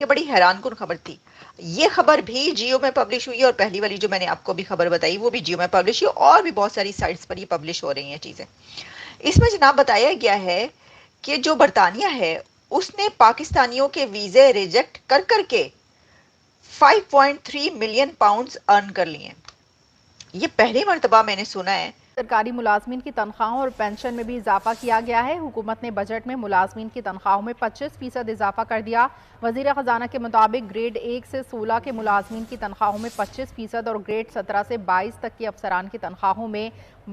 یہ بڑی حیران کن خبر تھی. یہ خبر بھی جیو میں پبلش ہوئی ہے، اور پہلی والی جو میں نے آپ کو بھی خبر بتائی وہ بھی جیو میں پبلش ہوئی، اور بھی بہت ساری سائٹس پر یہ پبلش ہو رہی ہیں چیزیں. اس میں جناب بتایا گیا ہے کہ جو برطانیہ ہے اس نے پاکستانیوں کے ویزے ریجیکٹ کر کر کے 5.3 ملین پاؤنڈز ارن کر لیے. یہ پہلی مرتبہ میں نے سنا ہے. سرکاری ملازمین کی تنخواہوں اور پینشن میں بھی اضافہ کیا گیا ہے. حکومت نے بجٹ میں ملازمین کی تنخواہوں میں 25% اضافہ کر دیا. وزیر خزانہ کے مطابق گریڈ 1 سے 16 کے ملازمین کی تنخواہوں میں 25% اور گریڈ 17 سے 22 تک کے افسران کی تنخواہوں میں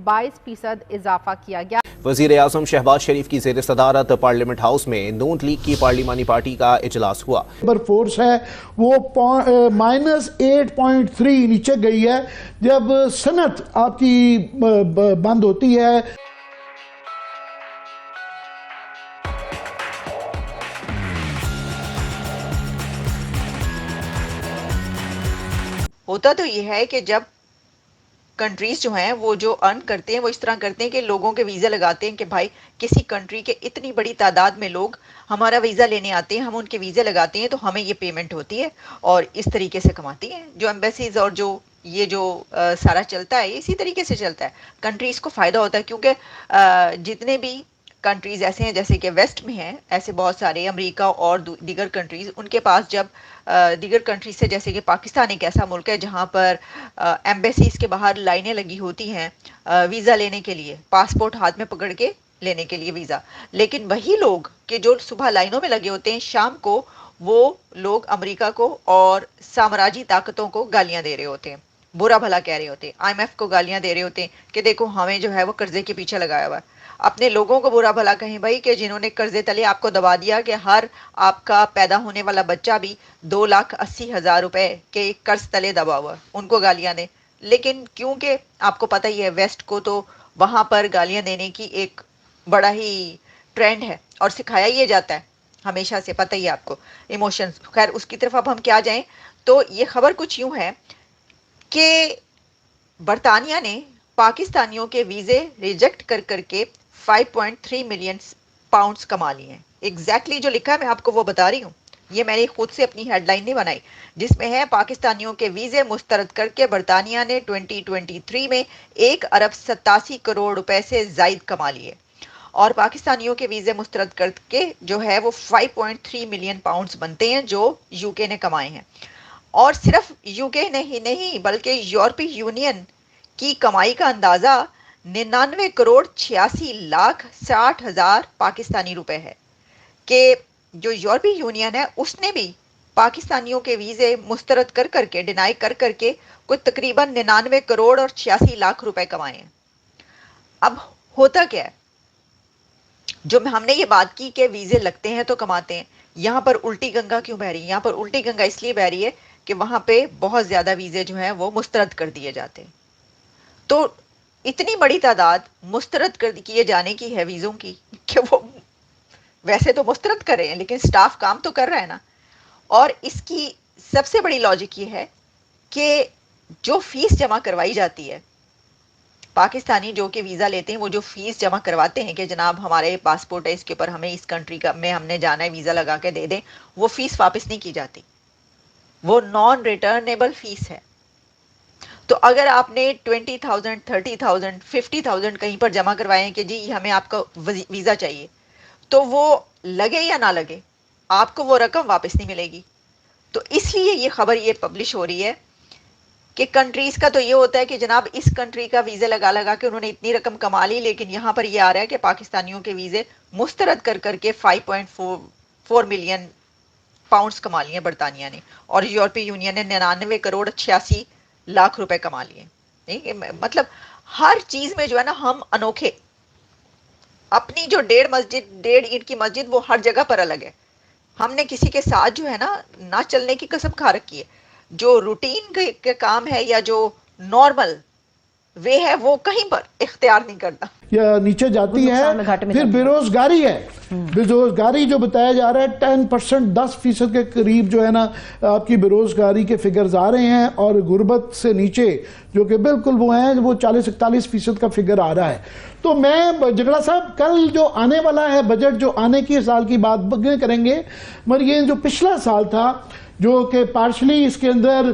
22% اضافہ کیا گیا. وزیر اعظم شہباز شریف کی زیر صدارت پارلیمنٹ ہاؤس میں نون لیگ کی پارلیمانی پارٹی کا اجلاس ہوا. لیبر فورس ہے وہ -8.3 نیچے گئی ہے. جب صنعت آپ کی بند ہوتی ہے ہوتا تو یہ ہے کہ جب کنٹریز جو ہیں وہ جو ارن کرتے ہیں وہ اس طرح کرتے ہیں کہ لوگوں کے ویزا لگاتے ہیں کہ بھائی کسی کنٹری کے اتنی بڑی تعداد میں لوگ ہمارا ویزا لینے آتے ہیں، ہم ان کے ویزے لگاتے ہیں تو ہمیں یہ پیمنٹ ہوتی ہے، اور اس طریقے سے کماتی ہیں. جو ایمبیسیز اور جو یہ جو سارا چلتا ہے اسی طریقے سے چلتا ہے. کنٹریز کو فائدہ ہوتا ہے کیونکہ جتنے بھی کنٹریز ایسے ہیں جیسے کہ ویسٹ میں ہیں، ایسے بہت سارے امریکہ اور دیگر کنٹریز، ان کے پاس جب دیگر کنٹریز سے، جیسے کہ پاکستان ایک ایسا ملک ہے جہاں پر ایمبیسیز کے باہر لائنیں لگی ہوتی ہیں ویزا لینے کے لیے، پاسپورٹ ہاتھ میں پکڑ کے لینے کے لیے ویزا. لیکن وہی لوگ کہ جو صبح لائنوں میں لگے ہوتے ہیں، شام کو وہ لوگ امریکہ کو اور سامراجی طاقتوں کو گالیاں دے رہے ہوتے ہیں، برا بھلا کہہ رہے ہوتے ہیں، IMF کو گالیاں دے رہے ہوتے ہیں کہ دیکھو ہمیں جو ہے وہ قرضے کے پیچھے لگایا ہوا ہے. اپنے لوگوں کو برا بھلا کہیں بھائی کہ جنہوں نے قرضے تلے آپ کو دبا دیا کہ ہر آپ کا پیدا ہونے والا بچہ بھی 2,80,000 روپے کے قرض تلے دبا ہوا، ان کو گالیاں دیں. لیکن کیونکہ آپ کو پتہ ہی ہے ویسٹ کو تو وہاں پر گالیاں دینے کی ایک بڑا ہی ٹرینڈ ہے، اور سکھایا یہ جاتا ہے ہمیشہ سے، پتہ ہی آپ کو ایموشنز. خیر اس کی طرف اب ہم کیا جائیں تو یہ خبر کچھ یوں ہے کہ برطانیہ نے پاکستانیوں کے ویزے ریجیکٹ کر کر کے 5.3 ملین پاؤنڈز کما لیے ہیں. ایگزیکٹلی جو لکھا ہے میں آپ کو وہ بتا رہی ہوں، یہ میں نے خود سے اپنی ہیڈ لائن نہیں بنائی، جس میں ہے پاکستانیوں کے ویزے مسترد کر کے برطانیہ نے 2023 میں 1,87 کروڑ روپے سے زائد کما لیے، اور پاکستانیوں کے ویزے مسترد کر کے جو ہے وہ 5.3 ملین پاؤنڈز بنتے ہیں جو یو کے نے کمائے ہیں. اور صرف یو کے نہیں بلکہ یورپی یونین کی کمائی کا اندازہ 99,86,60,000 پاکستانی روپے ہے، کہ جو یورپی یونین ہے اس نے بھی پاکستانیوں کے ویزے مسترد کر کر کے، ڈینائی کر کر کے کوئی تقریباً 99,86,00,000 روپے کمائے ہیں. اب ہوتا کیا ہے، جو ہم نے یہ بات کی کہ ویزے لگتے ہیں تو کماتے ہیں، یہاں پر الٹی گنگا کیوں بہ رہی ہے؟ یہاں پر الٹی گنگا اس لیے بہ رہی ہے کہ وہاں پہ بہت زیادہ ویزے جو ہیں وہ مسترد کر دیے جاتے ہیں. تو اتنی بڑی تعداد مسترد کر کیے جانے کی ہے ویزوں کی کہ وہ ویسے تو مسترد کر رہے ہیں لیکن سٹاف کام تو کر رہا ہے نا. اور اس کی سب سے بڑی لاجک یہ ہے کہ جو فیس جمع کروائی جاتی ہے، پاکستانی جو کہ ویزا لیتے ہیں وہ جو فیس جمع کرواتے ہیں کہ جناب ہمارے پاسپورٹ ہے اس کے اوپر ہمیں اس کنٹری کا میں ہم نے جانا ہے ویزا لگا کے دے دیں، وہ فیس واپس نہیں کی جاتی، وہ نان ریٹرنیبل فیس ہے. تو اگر آپ نے 20,000 30,000 50,000 کہیں پر جمع کروائے ہیں کہ جی ہمیں آپ کا ویزا چاہیے، تو وہ لگے یا نہ لگے آپ کو وہ رقم واپس نہیں ملے گی. تو اس لیے یہ خبر یہ پبلش ہو رہی ہے کہ کنٹریز کا تو یہ ہوتا ہے کہ جناب اس کنٹری کا ویزے لگا لگا کے انہوں نے اتنی رقم کما لی، لیکن یہاں پر یہ آ رہا ہے کہ پاکستانیوں کے ویزے مسترد کر کر کے 5.4 ملین پاؤنڈز کما لیے برطانیہ نے، اور یورپی یونین نے 99,86,00,000 روپے کما لیے. مطلب ہر چیز میں جو ہے نا ہم انوکھے. اپنی جو 1.5 اینٹ کی مسجد وہ ہر جگہ پر الگ ہے. ہم نے کسی کے ساتھ جو ہے نا نہ چلنے کی قسم کھا رکھی ہے. جو روٹین کے کام ہے یا جو نارمل वे है वो कहीं पर इख्तियार नहीं करता या नीचे जाती है। फिर बेरोजगारी है, बेरोजगारी जो बताया जा रहा है 10%, 10% के करीब जो है ना आपकी बेरोजगारी के फिगर्स आ रहे हैं, और गुर्बत से नीचे जो कि बिल्कुल वो हैं वो 40-41% का फिगर आ रहा है। तो मैं जगड़ा साहब कल जो आने वाला है बजट, जो आने की साल की बात करेंगे, मगर ये जो पिछला साल था जो कि पार्शली इसके अंदर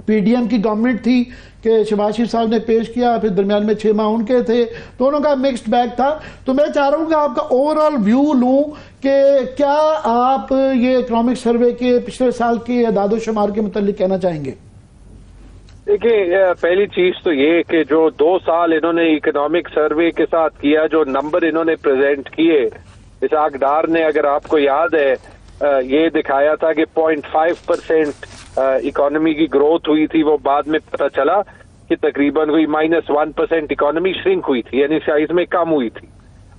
पीडीएम की गवर्नमेंट थी कि शहबाज शरीफ साहब ने पेश किया, फिर दरमियान में 6 माह उनके थे, दोनों का मिक्स्ड बैग था। तो मैं चाह रहा हूँ कि आपका ओवरऑल व्यू लूँ कि क्या आप ये इकोनॉमिक सर्वे के पिछले साल के अदाद शुमार के मुतालिक कहना चाहेंगे? देखिए, पहली चीज तो ये कि जो 2 साल इन्होंने इकोनॉमिक सर्वे के साथ किया, जो नंबर इन्होंने प्रेजेंट किए, इसहाक डार ने, अगर आपको याद है, ये दिखाया था कि 0.5% इकोनॉमी की ग्रोथ हुई थी। वो बाद में पता चला कि तकरीबन हुई -1% इकोनॉमी श्रिंक हुई थी, यानी साइज में कम हुई थी।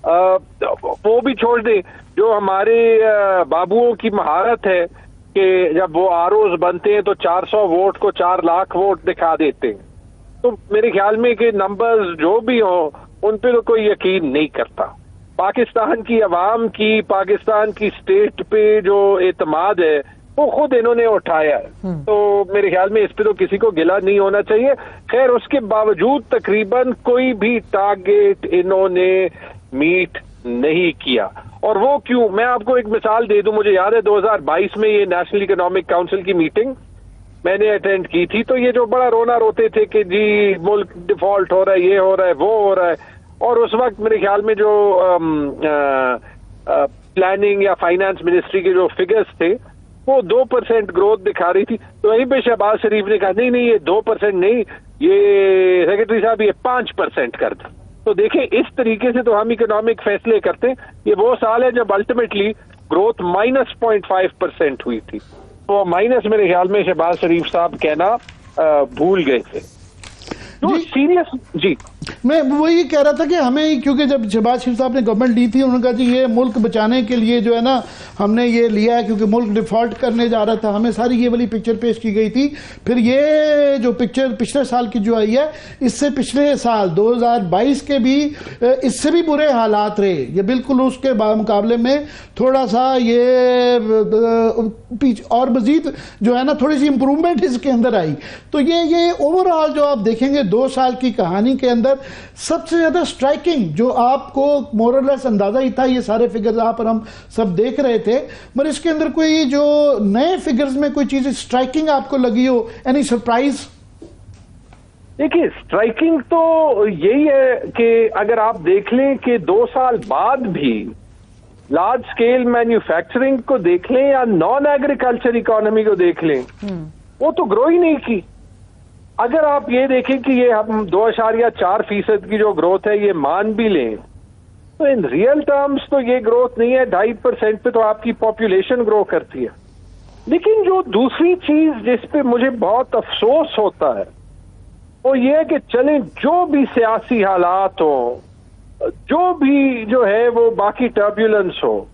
वो भी छोड़ दे, जो हमारे बाबुओं की महारत है कि जब वो आरओज बनते हैं तो 400 वोट को 4 लाख वोट दिखा देते हैं। तो मेरे ख्याल में कि नंबर्स जो भी हो उन पे तो कोई यकीन नहीं करता। पाकिस्तान की अवाम की, पाकिस्तान की स्टेट पे जो एतमाद है वो खुद इन्होंने उठाया है। तो मेरे ख्याल में इस पे तो किसी को गिला नहीं होना चाहिए। खैर, उसके बावजूद तकरीबन कोई भी टारगेट इन्होंने मीट नहीं किया। और वो क्यों? मैं आपको एक मिसाल दे दूं। मुझे याद है 2022 में ये नेशनल इकोनॉमिक काउंसिल की मीटिंग मैंने अटेंड की थी, तो ये जो बड़ा रोना रोते थे कि जी मुल्क डिफॉल्ट हो रहा है, ये हो रहा है, वो हो रहा है। और उस वक्त मेरे ख्याल में जो प्लानिंग या फाइनेंस मिनिस्ट्री के जो फिगर्स थे वो 2% ग्रोथ दिखा रही थी। तो वहीं पे शहबाज शरीफ ने कहा नहीं ये 2% नहीं, ये सेक्रेटरी साहब ये 5% कर दें। तो देखें, इस तरीके से तो हम इकोनॉमिक फैसले करते हैं। ये वो साल है जब अल्टीमेटली ग्रोथ -0.5% हुई थी। तो माइनस मेरे ख्याल में शहबाज शरीफ साहब कहना भूल गए थे। तो सीरियस जी, मैं वही कह रहा था कि हमें, क्योंकि जब शहबाज शरीफ साहब ने गवर्नमेंट ली थी उन्होंने कहा जी ये मुल्क बचाने के लिए जो है ना हमने ये लिया है, क्योंकि मुल्क डिफॉल्ट करने जा रहा था, हमें सारी ये वाली पिक्चर पेश की गई थी। फिर ये जो पिक्चर पिछले साल की जो आई है, इससे पिछले साल 2022 के भी इससे भी बुरे हालात रहे। ये बिल्कुल उसके मुकाबले में थोड़ा सा ये और मजीद जो है ना थोड़ी सी इंप्रूवमेंट इसके अंदर आई। तो ये ओवरऑल जो आप देखेंगे 2 साल की कहानी के अंदर सबसे ज्यादा स्ट्राइकिंग जो आपको मोरलेस अंदाजा ही था, ये सारे फिगर्स आप और हम सब देख रहे थे, मगर इसके अंदर कोई जो नए फिगर्स में कोई चीज स्ट्राइकिंग आपको लगी हो, एनी सरप्राइज? देखिए, स्ट्राइकिंग तो यही है कि अगर आप देख लें कि 2 साल बाद भी लार्ज स्केल मैन्युफैक्चरिंग को देख लें या नॉन एग्रीकल्चर इकोनॉमी को देख लें, वो तो ग्रो ही नहीं की। अगर आप ये देखें कि ये हम 2.4% की जो ग्रोथ है ये मान भी लें, तो इन रियल टर्म्स तो ये ग्रोथ नहीं है। 2.5% पे तो आपकी पॉपुलेशन ग्रो करती है। लेकिन जो दूसरी चीज जिस पे मुझे बहुत अफसोस होता है वो ये है कि चले जो भी सियासी हालात हो, जो भी जो है वो बाकी टर्ब्यूलेंस हो,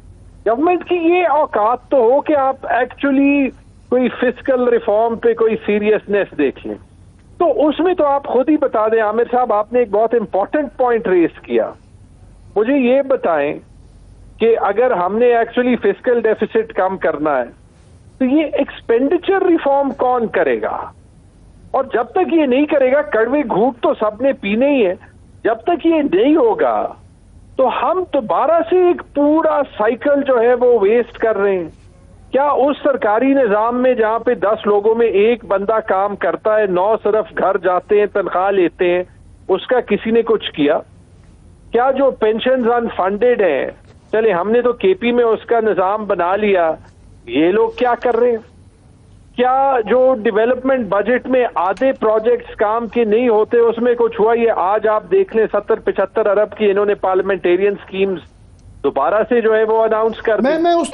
गवर्नमेंट की ये औकात तो हो कि आप एक्चुअली कोई फिस्कल रिफॉर्म पे कोई सीरियसनेस देख लें। तो उसमें तो आप खुद ही बता दें, आमिर साहब आपने एक बहुत इंपॉर्टेंट पॉइंट रेस किया। मुझे ये बताएं कि अगर हमने एक्चुअली फिस्कल डेफिसिट कम करना है तो ये एक्सपेंडिचर रिफॉर्म कौन करेगा? और जब तक ये नहीं करेगा, कड़वे घूंट तो सबने पीने ही है, जब तक ये नहीं होगा तो हम दोबारा से एक पूरा साइकिल जो है वो वेस्ट कर रहे हैं। क्या उस सरकारी निजाम में जहां पे 10 लोगों में एक बंदा काम करता है, 9 सिर्फ घर जाते हैं, तनख्वाह लेते हैं, उसका किसी ने कुछ किया? क्या जो पेंशन अनफंडेड है, चले हमने तो केपी में उसका निजाम बना लिया, ये लोग क्या कर रहे हैं? क्या जो डेवलपमेंट बजट में आधे प्रोजेक्ट्स काम के नहीं होते उसमें कुछ हुआ? ये आज आप देख लें 70-75 अरब की इन्होंने पार्लियामेंटेरियन स्कीम्स दोबारा से जो है वो अनाउंस कर दी। मैं उस